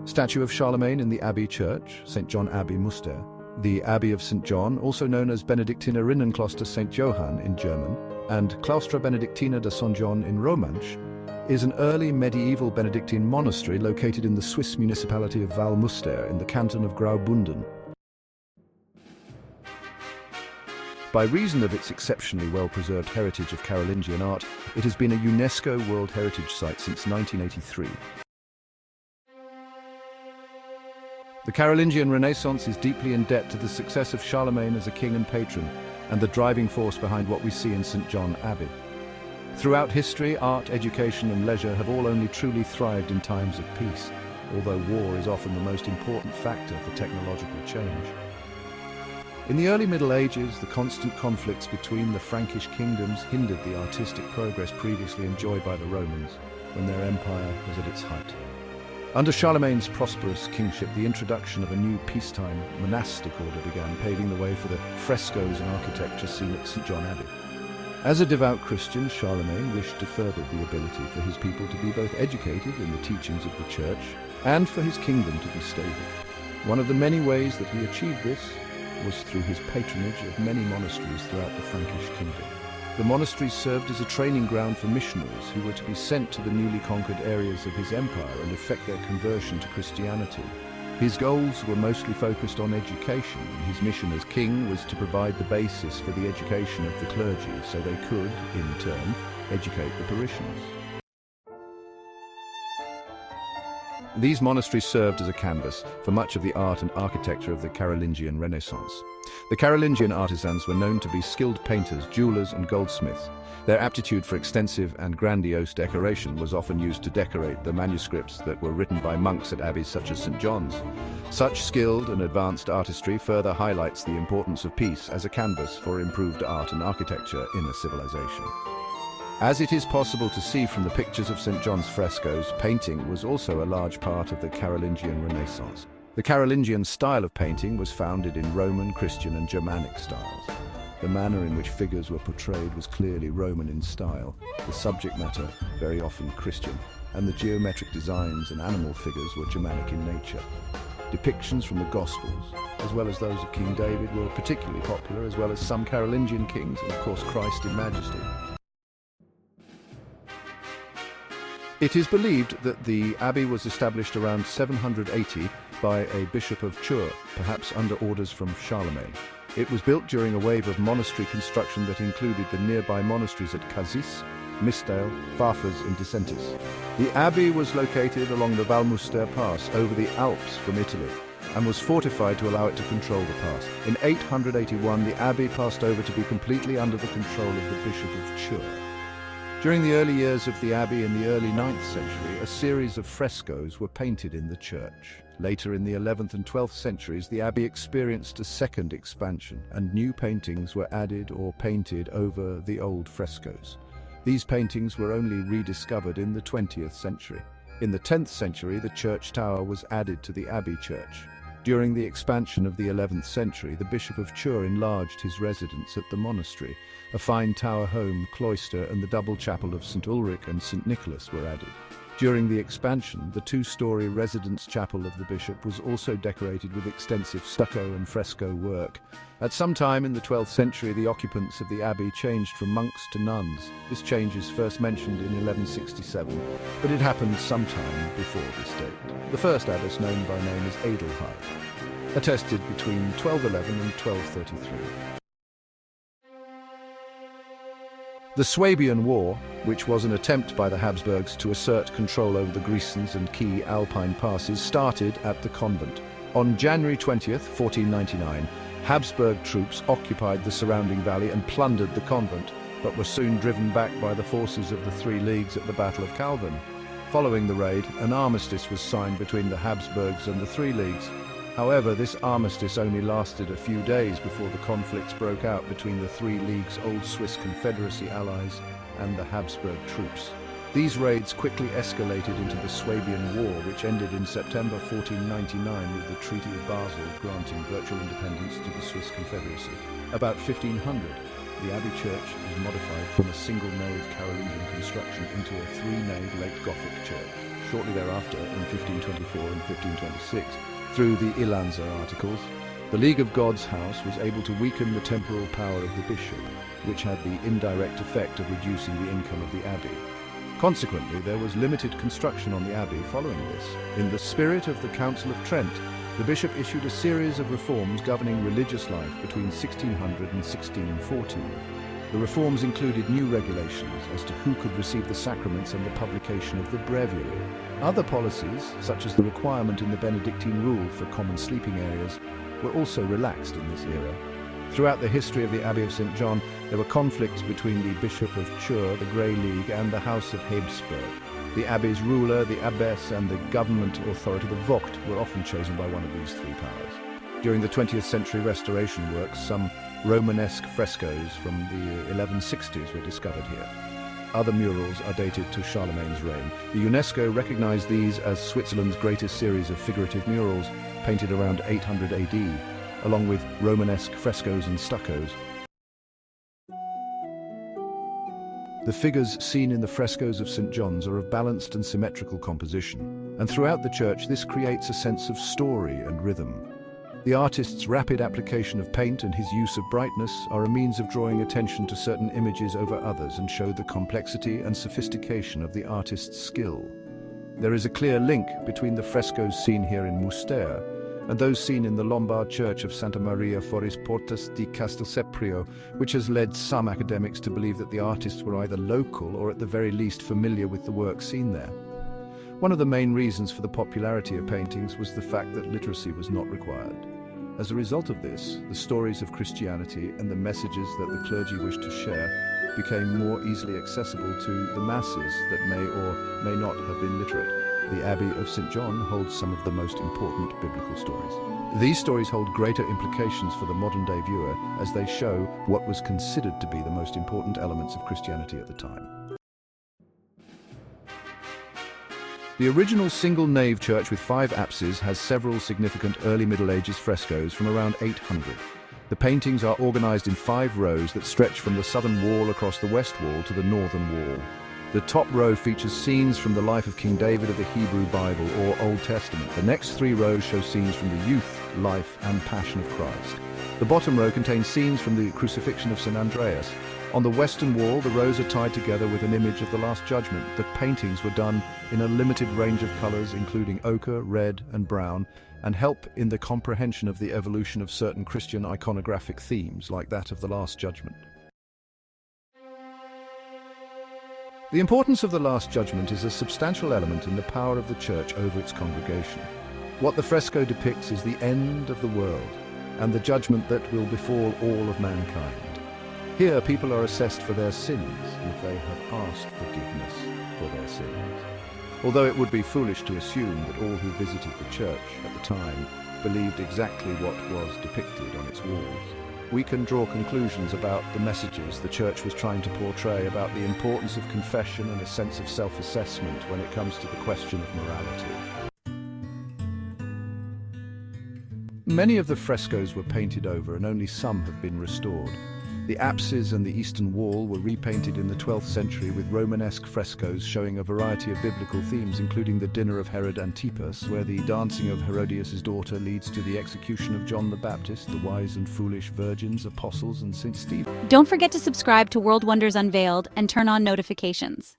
Statue of Charlemagne in the Abbey Church, St. John Abbey, Münster. The Abbey of St. John, also known as Benediktinerinnenkloster St. Johann in German, and Claustra Benedictina de St. John in Romansch, is an early medieval Benedictine monastery located in the Swiss municipality of Val-Münster in the canton of Graubünden. By reason of its exceptionally well-preserved heritage of Carolingian art, it has been a UNESCO World Heritage Site since 1983. The Carolingian Renaissance is deeply in debt to the success of Charlemagne as a king and patron, and the driving force behind what we see in St. John Abbey. Throughout history, art, education and leisure have all only truly thrived in times of peace, although war is often the most important factor for technological change. In the early Middle Ages, the constant conflicts between the Frankish kingdoms hindered the artistic progress previously enjoyed by the Romans, when their empire was at its height. Under Charlemagne's prosperous kingship, the introduction of a new peacetime monastic order began, paving the way for the frescoes and architecture seen at St. John Abbey. As a devout Christian, Charlemagne wished to further the ability for his people to be both educated in the teachings of the Church and for his kingdom to be stable. One of the many ways that he achieved this was through his patronage of many monasteries throughout the Frankish kingdom. The monasteries served as a training ground for missionaries who were to be sent to the newly conquered areas of his empire and effect their conversion to Christianity. His goals were mostly focused on education, and his mission as king was to provide the basis for the education of the clergy so they could, in turn, educate the parishioners. These monasteries served as a canvas for much of the art and architecture of the Carolingian Renaissance. The Carolingian artisans were known to be skilled painters, jewelers and goldsmiths. Their aptitude for extensive and grandiose decoration was often used to decorate the manuscripts that were written by monks at abbeys such as St. John's. Such skilled and advanced artistry further highlights the importance of peace as a canvas for improved art and architecture in a civilization. As it is possible to see from the pictures of St. John's frescoes, painting was also a large part of the Carolingian Renaissance. The Carolingian style of painting was founded in Roman, Christian and Germanic styles. The manner in which figures were portrayed was clearly Roman in style, the subject matter very often Christian, and the geometric designs and animal figures were Germanic in nature. Depictions from the Gospels, as well as those of King David, were particularly popular, as well as some Carolingian kings and of course Christ in majesty. It is believed that the abbey was established around 780 by a bishop of Chur, perhaps under orders from Charlemagne. It was built during a wave of monastery construction that included the nearby monasteries at Cazis, Misdale, Farfars and Disentis. The abbey was located along the Val-Münster Pass over the Alps from Italy and was fortified to allow it to control the pass. In 881, the abbey passed over to be completely under the control of the Bishop of Chur. During the early years of the abbey in the early 9th century, a series of frescoes were painted in the church. Later in the 11th and 12th centuries, the abbey experienced a second expansion, and new paintings were added or painted over the old frescoes. These paintings were only rediscovered in the 20th century. In the 10th century, the church tower was added to the abbey church. During the expansion of the 11th century, the Bishop of Chur enlarged his residence at the monastery. A fine tower home, cloister, and the double chapel of St. Ulrich and St. Nicholas were added. During the expansion, the two-story residence chapel of the bishop was also decorated with extensive stucco and fresco work. At some time in the 12th century, the occupants of the abbey changed from monks to nuns. This change is first mentioned in 1167, but it happened sometime before this date. The first abbess known by name is Adelheid, attested between 1211 and 1233. The Swabian War, which was an attempt by the Habsburgs to assert control over the Grisons and key Alpine passes, started at the convent. On January 20th, 1499, Habsburg troops occupied the surrounding valley and plundered the convent, but were soon driven back by the forces of the Three Leagues at the Battle of Calvin. Following the raid, an armistice was signed between the Habsburgs and the Three Leagues. However, this armistice only lasted a few days before the conflicts broke out between the Three Leagues' old Swiss Confederacy allies and the Habsburg troops. These raids quickly escalated into the Swabian War, which ended in September 1499 with the Treaty of Basel granting virtual independence to the Swiss Confederacy. About 1500, the Abbey Church was modified from a single-nave Carolingian construction into a three-nave late Gothic church. shortly thereafter in 1524 and 1526 through the Ilanza articles. The League of God's House was able to weaken the temporal power of the bishop, which had the indirect effect of reducing the income of the abbey. Consequently, there was limited construction on the abbey following this. In the spirit of the Council of Trent, the bishop issued a series of reforms governing religious life between 1600 and 1614. The reforms included new regulations as to who could receive the sacraments and the publication of the breviary. Other policies, such as the requirement in the Benedictine rule for common sleeping areas, were also relaxed in this era. Throughout the history of the Abbey of St. John, there were conflicts between the Bishop of Chur, the Grey League, and the House of Habsburg. The abbey's ruler, the abbess, and the government authority, the Vogt, were often chosen by one of these three powers. During the 20th century restoration works, some Romanesque frescoes from the 1160s were discovered here. Other murals are dated to Charlemagne's reign. The UNESCO recognized these as Switzerland's greatest series of figurative murals, painted around 800 AD, along with Romanesque frescoes and stuccos. The figures seen in the frescoes of St. John's are of balanced and symmetrical composition, and throughout the church this creates a sense of story and rhythm. The artist's rapid application of paint and his use of brightness are a means of drawing attention to certain images over others and show the complexity and sophistication of the artist's skill. There is a clear link between the frescoes seen here in Mustère and those seen in the Lombard church of Santa Maria Foris Portas di Castelseprio, which has led some academics to believe that the artists were either local or at the very least familiar with the work seen there. One of the main reasons for the popularity of paintings was the fact that literacy was not required. As a result of this, the stories of Christianity and the messages that the clergy wished to share became more easily accessible to the masses that may or may not have been literate. The Abbey of St. John holds some of the most important biblical stories. These stories hold greater implications for the modern-day viewer as they show what was considered to be the most important elements of Christianity at the time. The original single-nave church with 5 apses has several significant early Middle Ages frescoes from around 800. The paintings are organized in 5 rows that stretch from the southern wall across the west wall to the northern wall. The top row features scenes from the life of King David of the Hebrew Bible or Old Testament. The next 3 rows show scenes from the youth, life, and passion of Christ. The bottom row contains scenes from the crucifixion of St. Andreas. On the western wall, the rows are tied together with an image of the Last Judgment. The paintings were done in a limited range of colors, including ochre, red, and brown, and help in the comprehension of the evolution of certain Christian iconographic themes, like that of the Last Judgment. The importance of the Last Judgment is a substantial element in the power of the Church over its congregation. What the fresco depicts is the end of the world and the judgment that will befall all of mankind. Here, people are assessed for their sins if they have asked forgiveness for their sins. Although it would be foolish to assume that all who visited the church at the time believed exactly what was depicted on its walls, we can draw conclusions about the messages the church was trying to portray about the importance of confession and a sense of self-assessment when it comes to the question of morality. Many of the frescoes were painted over and only some have been restored. The apses and the eastern wall were repainted in the 12th century with Romanesque frescoes showing a variety of biblical themes, including the dinner of Herod Antipas, where the dancing of Herodias' daughter leads to the execution of John the Baptist, the wise and foolish virgins, apostles, and St. Stephen. Don't forget to subscribe to World Wonders Unveiled and turn on notifications.